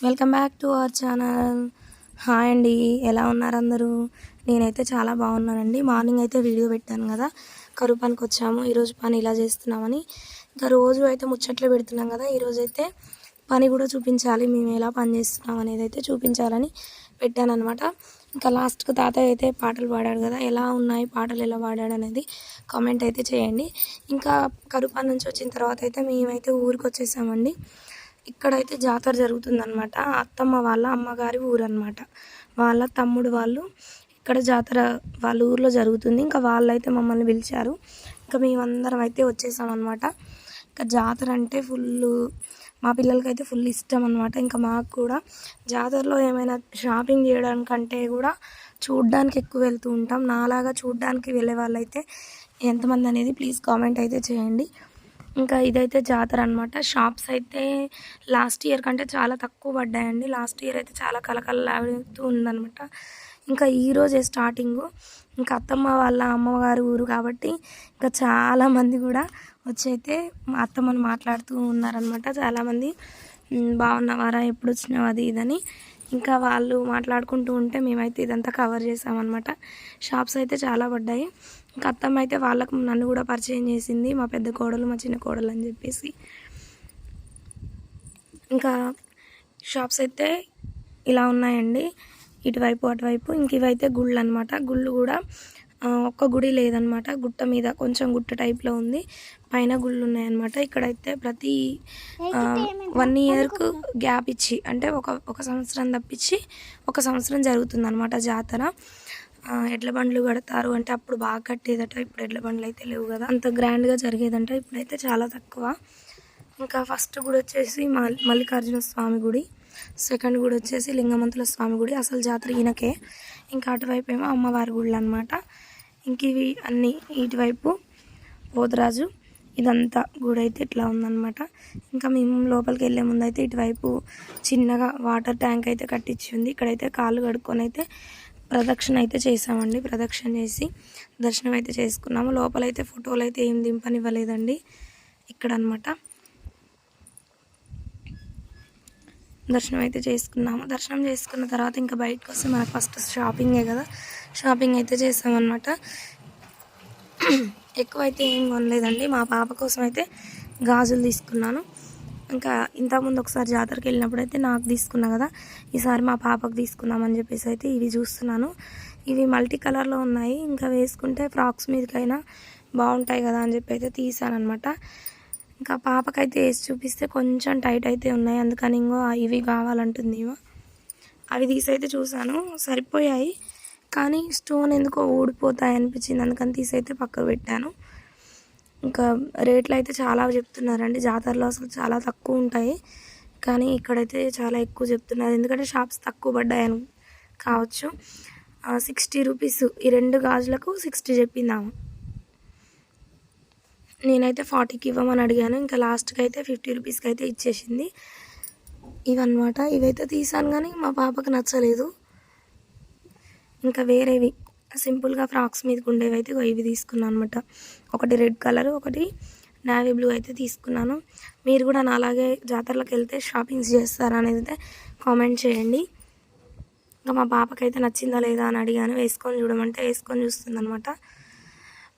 Welcome back to our channel. Hi అండి, ఎలా ఉన్నారు అందరూ? నేనైతే చాలా బాగున్నానండి. మార్నింగ్ అయితే వీడియో పెట్టాను కదా, కరువు పనికి వచ్చాము, ఈరోజు పని ఇలా చేస్తున్నామని. ఇంకా రోజు అయితే ముచ్చట్లు పెడుతున్నాం కదా, ఈరోజు అయితే పని కూడా చూపించాలి, మేము ఎలా పని చేస్తున్నాం అనేది అయితే చూపించాలని పెట్టాను అనమాట. ఇంకా లాస్ట్కి తాతయ్య అయితే పాటలు పాడాడు కదా, ఎలా ఉన్నాయి పాటలు, ఎలా పాడాడు అనేది కామెంట్ అయితే చేయండి. ఇంకా కరువు పని నుంచి వచ్చిన తర్వాత అయితే మేమైతే ఊరికి వచ్చేసామండి. ఇక్కడైతే జాతర జరుగుతుందనమాట. అత్తమ్మ వాళ్ళ అమ్మగారి ఊరు అనమాట. వాళ్ళ తమ్ముడు వాళ్ళు ఇక్కడ జాతర వాళ్ళ ఊర్లో జరుగుతుంది. ఇంకా వాళ్ళైతే మమ్మల్ని పిలిచారు. ఇంకా మేమందరం అయితే వచ్చేసామన్నమాట. ఇంకా జాతర అంటే మా పిల్లలకైతే ఫుల్ ఇష్టం అనమాట. ఇంకా మాకు కూడా జాతరలో ఏమైనా షాపింగ్ చేయడానికంటే కూడా చూడ్డానికి ఎక్కువ వెళ్తూ ఉంటాం. నాలాగా చూడ్డానికి వెళ్ళే వాళ్ళైతే ఎంతమంది అనేది ప్లీజ్ కామెంట్ అయితే చేయండి. ఇంకా ఇదైతే జాతర అనమాట. షాప్స్ అయితే లాస్ట్ ఇయర్ కంటే చాలా తక్కువ పడ్డాయండి. లాస్ట్ ఇయర్ అయితే చాలా కలకలలాడుతూ ఉందనమాట. ఇంకా ఈరోజే స్టార్టింగు. ఇంకా అత్తమ్మ వాళ్ళ అమ్మగారి ఊరు కాబట్టి ఇంకా చాలామంది కూడా వచ్చి అయితే మా అత్తమ్మని మాట్లాడుతూ ఉన్నారనమాట. చాలామంది బాగున్నవారా, ఎప్పుడు వచ్చినావు, అది ఇదని. ఇంకా వాళ్ళు మాట్లాడుకుంటూ ఉంటే మేమైతే ఇదంతా కవర్ చేసామన్నమాట. షాప్స్ అయితే చాలా పడ్డాయి. ఇంకా అత్తమ్మ అయితే వాళ్ళకు నన్ను కూడా పరిచయం చేసింది, మా పెద్ద కోడలు మా చిన్న కోడలు అని చెప్పేసి. ఇంకా షాప్స్ అయితే ఇలా ఉన్నాయండి, ఇటువైపు అటువైపు. ఇంక ఇవైతే గుళ్ళు అనమాట. గుళ్ళు కూడా ఒక్క గుడి లేదనమాట, గుట్ట మీద కొంచెం గుట్ట టైప్లో ఉంది, పైన గుళ్ళు ఉన్నాయన్నమాట. ఇక్కడైతే ప్రతి 1 ఇయర్కు గ్యాప్ ఇచ్చి, అంటే ఒక సంవత్సరం తప్పించి ఒక సంవత్సరం జరుగుతుంది అనమాట జాతర. ఎడ్ల బండ్లు కడతారు, అంటే అప్పుడు బాగా కట్టేదట, ఇప్పుడు ఎడ్ల బండ్లు అయితే లేవు కదా, అంత గ్రాండ్గా జరిగేదంట, ఇప్పుడైతే చాలా తక్కువ. ఇంకా ఫస్ట్ గుడి వచ్చేసి మల్లికార్జున స్వామి గుడి, సెకండ్ గుడి వచ్చేసి లింగమంతుల స్వామి గుడి, అసలు జాతర ఈయనకే. ఇంకా అటువైపు ఏమో అమ్మవారి గుళ్ళు అనమాట. ఇంక ఇవి అన్నీ ఇటువైపు పోతురాజు, ఇదంతా గుడి అయితే ఇట్లా ఉందన్నమాట. ఇంకా మేము లోపలికి వెళ్ళే ముందు అయితే ఇటువైపు చిన్నగా వాటర్ ట్యాంక్ అయితే కట్టించి ఉంది. ఇక్కడైతే కాళ్ళు కడుక్కొని అయితే ప్రదక్షిణ అయితే చేసామండి. ప్రదక్షిణ చేసి దర్శనం అయితే చేసుకున్నాము. లోపలైతే ఫోటోలు అయితే ఏం దింపనివ్వలేదండి ఇక్కడ అనమాట. దర్శనం అయితే చేసుకున్నాము. దర్శనం చేసుకున్న తర్వాత ఇంకా బయటకు వస్తే మనకు ఫస్ట్ షాపింగే కదా, షాపింగ్ అయితే చేసామన్నమాట. ఎక్కువ అయితే ఏం కొనలేదండి. మా పాప కోసం అయితే గాజులు తీసుకున్నాను. ఇంకా ఇంతకుముందు ఒకసారి జాతరకి వెళ్ళినప్పుడు అయితే నాకు తీసుకున్నా కదా, ఈసారి మా పాపకు తీసుకుందామని చెప్పేసి అయితే ఇవి చూస్తున్నాను. ఇవి మల్టీ కలర్లో ఉన్నాయి, ఇంకా వేసుకుంటే ఫ్రాక్స్ మీదకైనా బాగుంటాయి కదా అని చెప్పి అయితే తీసాను అనమాట. ఇంకా పాపకైతే వేసి చూపిస్తే కొంచెం టైట్ అయితే ఉన్నాయి, అందుకని ఇవి కావాలంటుంది. అవి తీసైతే చూసాను, సరిపోయాయి, కానీ స్టోన్ ఎందుకో ఊడిపోతాయి అనిపించింది, అందుకని తీసైతే పక్కకు పెట్టాను. ఇంకా రేట్లు అయితే చాలా చెప్తున్నారండి. జాతరలో అసలు చాలా తక్కువ ఉంటాయి, కానీ ఇక్కడైతే చాలా ఎక్కువ చెప్తున్నారు, ఎందుకంటే షాప్స్ తక్కువ పడ్డాయని కావచ్చు. 60 రూపీస్ ఈ 2 గాజులకు 60 చెప్పిందాము. నేనైతే 40కి ఇవ్వమని అడిగాను. ఇంకా లాస్ట్కి అయితే 50 రూపీస్కి అయితే ఇచ్చేసింది. ఇవన్నమాట. ఇవైతే తీసాను కానీ మా పాపకు నచ్చలేదు. ఇంకా వేరేవి సింపుల్గా ఫ్రాక్స్ మీదకి ఉండేవి అయితే ఇవి తీసుకున్నాను అనమాట. ఒకటి రెడ్ కలర్, ఒకటి నేవీ బ్లూ అయితే తీసుకున్నాను. మీరు కూడా నాలాగే జాతరలకు వెళ్తే షాపింగ్స్ చేస్తారా అనేది అయితే కామెంట్ చేయండి. ఇంకా మా పాపకైతే నచ్చిందా లేదా అని అడిగాను. వేసుకొని చూడమంటే వేసుకొని చూస్తుంది అనమాట.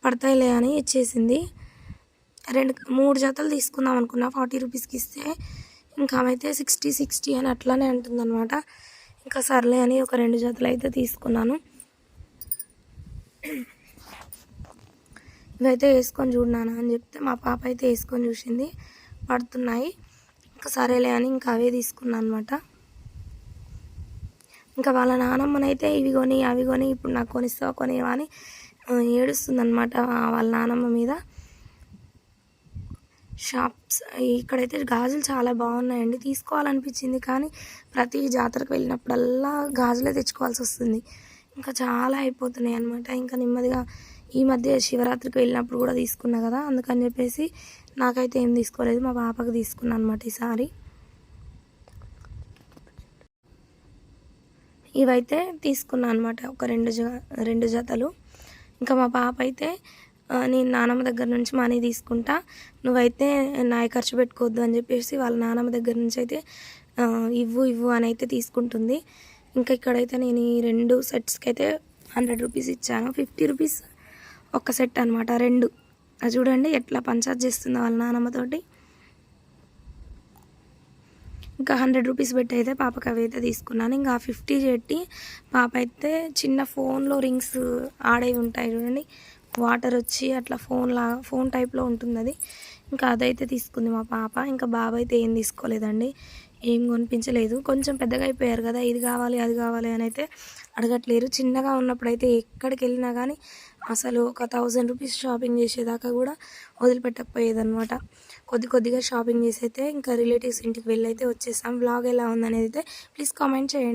పడతాయిలే అని ఇచ్చేసింది. 3 జతలు తీసుకుందాం అనుకున్నా, 40 రూపీస్కి ఇస్తే. ఇంకా ఆమెతే 60 అని అట్లానే అంటుందన్నమాట. ఇంకా సర్లే అని ఒక 2 జతలు అయితే తీసుకున్నాను. ఇవైతే వేసుకొని చూడనాను అని చెప్తే మా పాప అయితే వేసుకొని చూసింది, పడుతున్నాయి. ఇంకా సరేలే అని ఇంకా అవే తీసుకున్నాను అనమాట. ఇంకా వాళ్ళ నానమ్మనైతే ఇవి కొని అవి కొని ఇప్పుడు నాకు కొనిస్తావా కొనివా అని ఏడుస్తుందన్నమాట వాళ్ళ నానమ్మ మీద. షాప్స్ ఇక్కడైతే గాజులు చాలా బాగున్నాయండి, తీసుకోవాలనిపించింది, కానీ ప్రతి జాతరకు వెళ్ళినప్పుడల్లా గాజులే తెచ్చుకోవాల్సి వస్తుంది, ఇంకా చాలా అయిపోతున్నాయి అనమాట. ఇంకా నెమ్మదిగా ఈ మధ్య శివరాత్రికి వెళ్ళినప్పుడు కూడా తీసుకున్నా కదా, అందుకని చెప్పేసి నాకైతే ఏం తీసుకోలేదు, మా పాపకు తీసుకున్నాను అనమాట ఈసారి. ఇవైతే తీసుకున్నాను అనమాట, ఒక 2 జతలు. ఇంకా మా పాప అయితే నేను నానమ్మ దగ్గర నుంచి మనీ తీసుకుంటా, నువ్వైతే నాయ ఖర్చు పెట్టుకోవద్దు అని చెప్పేసి వాళ్ళ నానమ్మ దగ్గర నుంచి అయితే ఇవ్వు అని అయితే తీసుకుంటుంది. ఇంకా ఇక్కడైతే నేను ఈ 2 సెట్స్కి అయితే 100 రూపీస్ ఇచ్చాను. 50 రూపీస్ ఒక సెట్ అనమాట 2. అది చూడండి ఎట్లా పంచాయత్ చేస్తుందో వాళ్ళ నానమ్మతోటి. ఇంకా 100 రూపీస్ పెట్టి అయితే పాపకి అవి అయితే తీసుకున్నాను. ఇంకా 50 పెట్టి పాప అయితే చిన్న ఫోన్లో రింగ్స్ ఆడేవి ఉంటాయి చూడండి, వాటర్ వచ్చి అట్లా ఫోన్ టైప్లో ఉంటుంది అది. ఇంకా అదైతే తీసుకుంది మా పాప. ఇంకా బాబు అయితే ఏం తీసుకోలేదండి, ఏం కొనిపించలేదు. కొంచెం పెద్దగా అయిపోయారు కదా, ఇది కావాలి అది కావాలి అని అయితే అడగట్లేరు. చిన్నగా ఉన్నప్పుడైతే ఎక్కడికి వెళ్ళినా కానీ అసలు ఒక 1000 రూపీస్ షాపింగ్ చేసేదాకా కూడా వదిలిపెట్టకపోయేదన్నమాట. కొద్దిగా షాపింగ్ చేసి అయితే ఇంకా రిలేటివ్స్ ఇంటికి వెళ్ళి అయితే వచ్చేసాం. వ్లాగ్ ఎలా ఉందనేది అయితే ప్లీజ్ కామెంట్ చేయండి.